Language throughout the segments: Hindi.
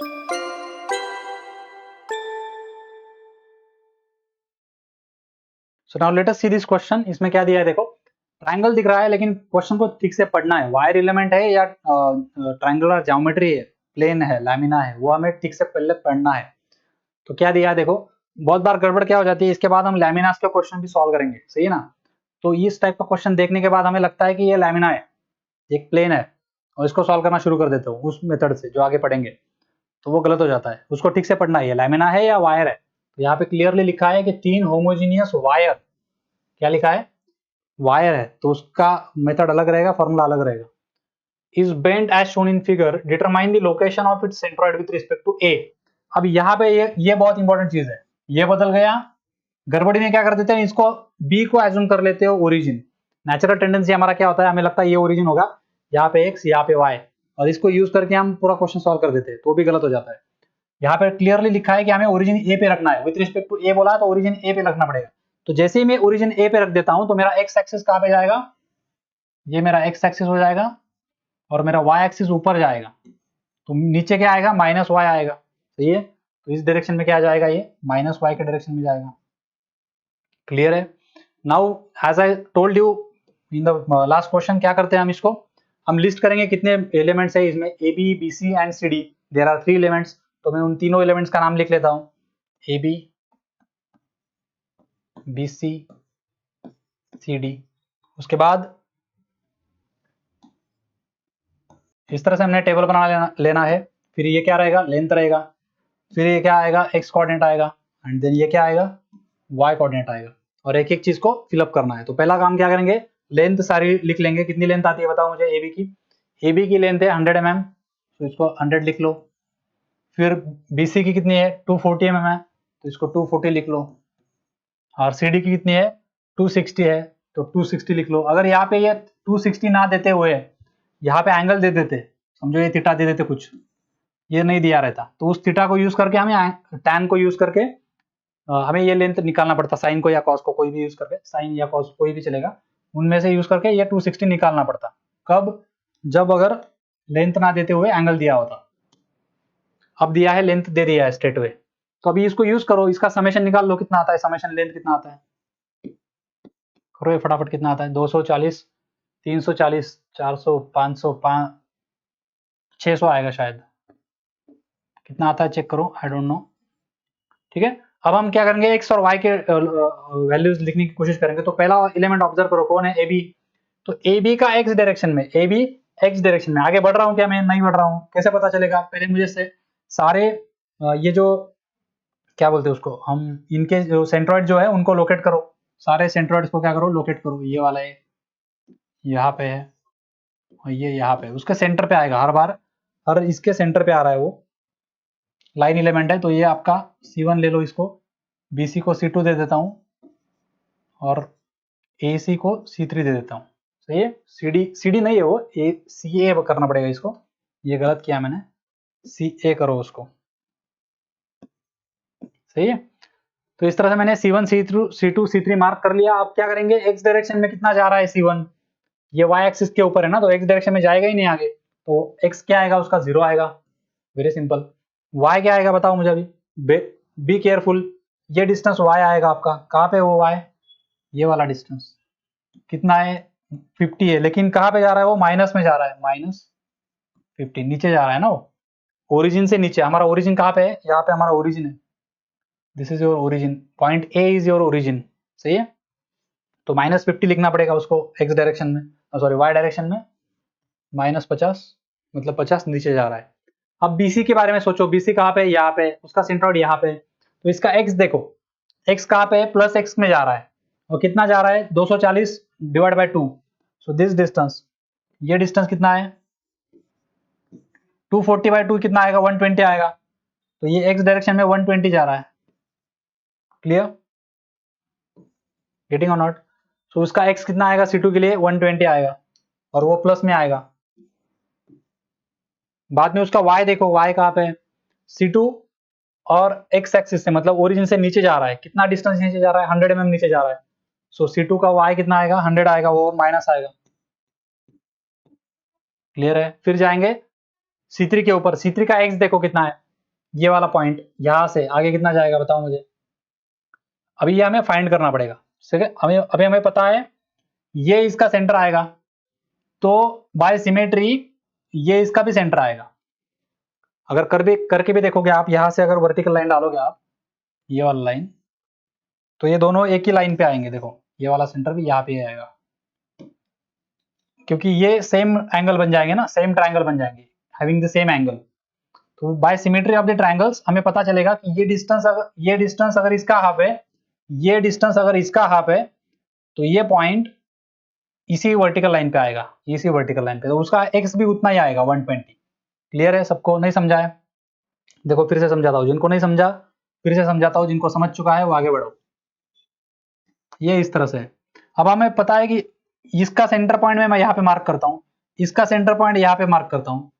So now let us see this question. इसमें क्या दिया है देखो, ट्रायंगल दिख रहा है लेकिन क्वेश्चन को ठीक से पढ़ना है। वायर एलिमेंट है या ट्रायंगुलर ज्योमेट्री है, प्लेन है, लैमिना है, वो हमें ठीक से पहले पढ़ना है। तो क्या दिया है देखो, बहुत बार गड़बड़ क्या हो जाती है, इसके बाद हम लैमिनास के क्वेश्चन भी सॉल्व करेंगे, सही है ना। तो इस टाइप का क्वेश्चन देखने के बाद हमें लगता है कि ये लैमिना है, एक प्लेन है, और इसको सॉल्व करना शुरू कर देते हो उस मेथड से जो आगे पढ़ेंगे, तो वो गलत हो जाता है। उसको ठीक से पढ़ना है, ये लैमिना है या वायर है। तो यहाँ पे क्लियरली लिखा है कि 3 होमोजीनियस वायर, क्या लिखा है, वायर है, तो उसका मेथड अलग रहेगा, फॉर्मूला अलग रहेगा। Is bent as shown in figure, determine the location of its centroid with respect to A. अब यहाँ पे ये बहुत इंपॉर्टेंट चीज है, ये बदल गया। गड़बड़ी में क्या कर देते हैं, इसको बी को एज्यूम कर लेते हो ओरिजिन। नेचुरल टेंडेंसी हमारा क्या होता है, हमें लगता है ये ओरिजिन होगा, यहाँ पे एक्स, यहाँ पे वाई, और इसको यूज करके हम पूरा क्वेश्चन सॉल्व कर देते हैं, तो भी गलत हो जाता है। यहाँ पे क्लियरली लिखा है कि हमें ओरिजिन ए पे रखना है, विद रिस्पेक्ट टू ए बोला है तो ओरिजिन ए पे रखना पड़ेगा। तो जैसे ही मैं ओरिजिन ए पे रख देता हूं तो मेरा एक्स एक्सिस कहां पे जाएगा, ये मेरा एक्स एक्सिस हो जाएगा, और मेरा वाई एक्सिस ऊपर जाएगा। तो नीचे क्या आएगा, माइनस वाई आएगा, सही है। तो इस डायरेक्शन में क्या जाएगा, ये माइनस वाई के डायरेक्शन में जाएगा। क्लियर है। Now as I told you in the last question, क्या करते हैं हम लिस्ट करेंगे कितने एलिमेंट्स है इसमें, A B B C and C D, there are 3 elements. तो मैं उन तीनों एलिमेंट्स का नाम लिख लेता हूं, A B B C C D. उसके बाद इस तरह से हमने टेबल बना लेना है। फिर ये क्या रहेगा, लेंथ रहेगा, फिर ये क्या आएगा, एक्स कोऑर्डिनेट आएगा, एंड देन ये क्या आएगा, वाई कोऑर्डिनेट आएगा, और एक एक चीज को फिलअप करना है। तो पहला काम क्या करेंगे, लेंथ सारी लिख लेंगे। कितनी लेंथ आती है बताओ मुझे एबी की। एबी की लेंथ है 100 mm, तो इसको 100 लिख लो। फिर बीसी की कितनी है, 240 mm है, तो इसको 240 लिख लो। और सीडी की कितनी है, 260 है, तो 260 लिख लो। अगर यहाँ पे ये 260 ना देते हुए यहाँ पे एंगल दे देते, समझो ये थीटा दे देते कुछ, ये नहीं दिया रहता, तो उस थीटा को यूज करके हमें टैन को यूज करके हमें ये लेंथ निकालना पड़ता, साइन को या कॉस को, कोई भी यूज करके, साइन या कॉस कोई भी चलेगा, उनमें से यूज करके ये 260 निकालना पड़ता। कब, जब अगर लेंथ ना देते हुए एंगल दिया होता। अब दिया है, लेंथ दे दिया है स्ट्रेट वे, तो अभी इसको यूज करो, इसका समेशन निकाल लो कितना आता है, समेशन लेंथ कितना आता है, करो ये फटाफट, कितना आता है, 240, 340, 400, 500, 600 आएगा शायद, कितना आता है चेक करो, आई डोंट नो। ठीक है, अब हम क्या करेंगे, एक्स और वाई के वैल्यूज लिखने की कोशिश करेंगे। तो पहला एलिमेंट ऑब्जर्व करो, कौन है, ए बी। तो ए बी का एक्स डायरेक्शन में, ए बी एक्स डायरेक्शन में आगे बढ़ रहा हूँ क्या, मैं नहीं बढ़ रहा हूँ, कैसे पता चलेगा, पहले मुझे से सारे ये जो क्या बोलते हैं उसको, हम इनके जो सेंट्रॉइड जो है उनको लोकेट करो, सारे सेंट्रॉइड्स को क्या करो, लोकेट करो। ये वाला है यहाँ पे है, और ये यहाँ पे, उसके सेंटर पे आएगा हर बार, हर इसके सेंटर पे आ रहा है वो लाइन एलिमेंट है। तो ये आपका C1 ले लो, इसको BC को C2 दे देता हूँ, और AC को C3 दे देता हूँ, सही है। CD नहीं है वो, CA करना पड़ेगा इसको, ये गलत किया मैंने, CA करो उसको, सही है। तो इस तरह से मैंने C1 C2 C3 मार्क कर लिया। अब क्या करेंगे, एक्स डायरेक्शन में कितना जा रहा है C1, ये y एक्सिस के ऊपर है ना, तो एक्स डायरेक्शन में जाएगा ही नहीं आगे, तो x क्या आएगा, उसका 0 आएगा, वेरी सिंपल। y क्या आएगा बताओ मुझे अभी, बी केयरफुल, ये डिस्टेंस y आएगा आपका, कहाँ पे वो y, ये वाला डिस्टेंस कितना है, 50 है, लेकिन कहाँ पे जा रहा है वो, माइनस में जा रहा है, -50 नीचे जा रहा है ना वो, ओरिजिन से नीचे। हमारा ओरिजिन कहाँ पे है, यहाँ पे हमारा ओरिजिन है, this is your origin, point A is your origin, सही है। तो -50 लिखना पड़ेगा उसको एक्स डायरेक्शन में, सॉरी वाई डायरेक्शन में, -50 मतलब 50 नीचे जा रहा है। अब BC के बारे में सोचो, BC कहाँ पे है, यहाँ पे, उसका सेंट्रॉइड यहाँ पे, तो इसका x देखो, x कहाँ पे है, +x में जा रहा है, और कितना जा रहा है, 240 divide by 2, so this distance, ये डिस्टेंस कितना है, 240 बाय 2 कितना आएगा, 120 आएगा। तो ये x डायरेक्शन में 120 जा रहा है, क्लियर, गेटिंग और नॉट। सो उसका x कितना आएगा, C2 के लिए 120 आएगा, और वो प्लस में आएगा। बाद में उसका y देखो, y कहाँ पे है, C2 और x एक्सिस से, मतलब ओरिजिन से नीचे जा रहा है, कितना डिस्टेंस नीचे जा रहा है, 100 mm नीचे जा रहा है। सो C2 का y कितना आएगा, 100 आएगा, वो माइनस आएगा, क्लियर है। फिर जाएंगे C3 के ऊपर, C3 का x देखो कितना है, ये वाला पॉइंट यहाँ से आगे कितना जाएगा बताओ मुझे। अभी ये हमें फाइंड करना पड़ेगा, ठीक है। अभी हमें पता है ये इसका सेंटर आएगा, तो बाय सिमेट्री ये इसका भी सेंटर आएगा। अगर करके भी देखोगे आप, यहाँ से अगर वर्टिकल लाइन डालोगे आप, ये वाला लाइन, तो ये दोनों एक ही लाइन पे आएंगे। देखो ये वाला सेंटर भी यहाँ पे आएगा, क्योंकि ये सेम एंगल बन जाएंगे ना, सेम ट्रायंगल बन जाएंगे, हैविंग द सेम एंगल। तो by symmetry of the triangles हमें पता चलेगा कि ये डिस्टेंस अगर इसका हाफ है, ये डिस्टेंस अगर इसका हाफ है, तो ये पॉइंट इसी वर्टिकल लाइन पे आएगा, इसी वर्टिकल लाइन पे, तो उसका एक्स भी उतना ही आएगा 120। क्लियर है सबको? नहीं समझा है? देखो फिर से समझाता हूँ, जिनको नहीं समझा फिर से समझाता हूँ, जिनको समझ चुका है वो आगे बढ़ो। ये इस तरह से है। अब हमें पता है कि इसका सेंटर पॉइंट में मैं यहाँ पे मार्क करता हूँ, इसका सेंटर पॉइंट यहाँ पे मार्क करता हूँ,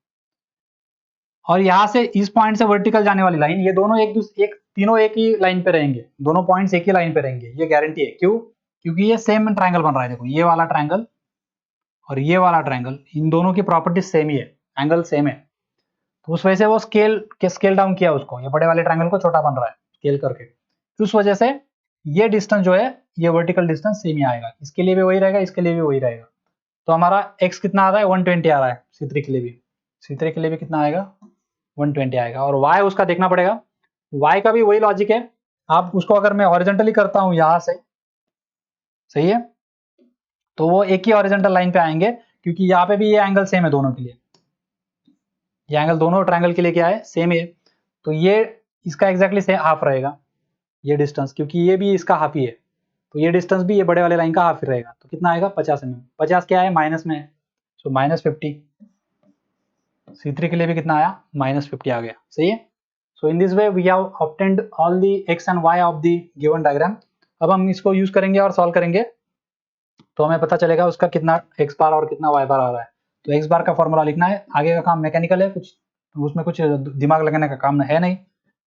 और यहाँ से इस पॉइंट से वर्टिकल जाने वाली लाइन, ये दोनों तीनों एक ही लाइन पे रहेंगे, दोनों पॉइंट्स एक ही लाइन पे रहेंगे, ये गारंटी है। क्यों? क्योंकि ये सेम ट्रायंगल बन रहा है। देखो ये वाला ट्रायंगल और ये वाला ट्रायंगल, इन दोनों की प्रॉपर्टी सेम ही है, एंगल सेम है, तो उस वजह से वो स्केल डाउन किया उसको, ये बड़े वाले ट्रायंगल को छोटा बन रहा है स्केल करके। उस वजह से ये डिस्टेंस जो है, ये वर्टिकल डिस्टेंस सेम ही आएगा, इसके लिए भी वही रहेगा, इसके लिए भी वही रहेगा। तो हमारा x कितना आ रहा है? 120 आ रहा है C3 के लिए भी। C3 के लिए भी कितना आएगा? 120 आएगा। और y उसका देखना पड़ेगा, y का भी वही लॉजिक है। आप उसको अगर मैं हॉरिजॉन्टली करता हूं यहां से, सही है, तो वो एक ही हॉरिजॉन्टल लाइन पे आएंगे, क्योंकि यहाँ पे भी ये एंगल सेम है दोनों के लिए, ये एंगल दोनों ट्रायंगल के लिए क्या है? सेम है। तो ये इसका एग्जैक्टली सेम हाफ रहेगा ये डिस्टेंस, क्योंकि ये भी इसका हाफ ही है, तो ये डिस्टेंस भी ये बड़े वाले लाइन का हाफ ही रहेगा। तो कितना आएगा? 50 mm। 50 क्या है? माइनस में है, सो -50। C3 के लिए भी कितना आया? -50 आ गया। सही है। So in this way we have obtained all the x and y of the given diagram. अब हम इसको यूज करेंगे और सॉल्व करेंगे, तो हमें पता चलेगा उसका कितना x बार और कितना y बार आ रहा है। तो x बार का फॉर्मूला लिखना है, आगे का काम मैकेनिकल है, कुछ उसमें कुछ दिमाग लगाने का काम है नहीं।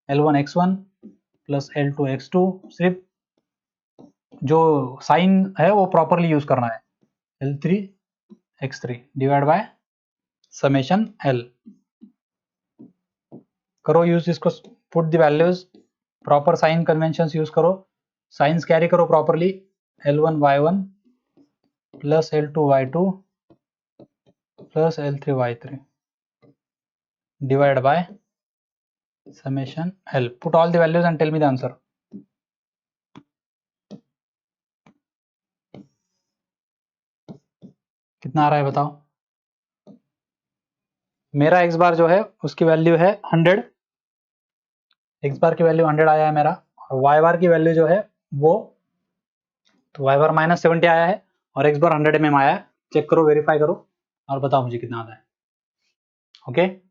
L1 x1 plus L2 x2, सिर्फ जो साइन है वो प्रॉपरली यूज करना है। L3 x3 divide by summation L। करो यूज इसको, put the values, proper sign conventions use करो, साइंस कैरी करो properly. L1 y1 plus L2 y2 plus L3 y3 divide by summation L. Put all the values and tell me the answer. कितना आ रहा है बताओ? मेरा x बार जो है उसकी वैल्यू है 100, x बार की वैल्यू 100 आया है मेरा, और y बार की वैल्यू जो है वो, तो y बार -70 आया है और x बार 100 mm आया है। चेक करो, वेरीफाई करो और बताओ मुझे कितना आता है। ओके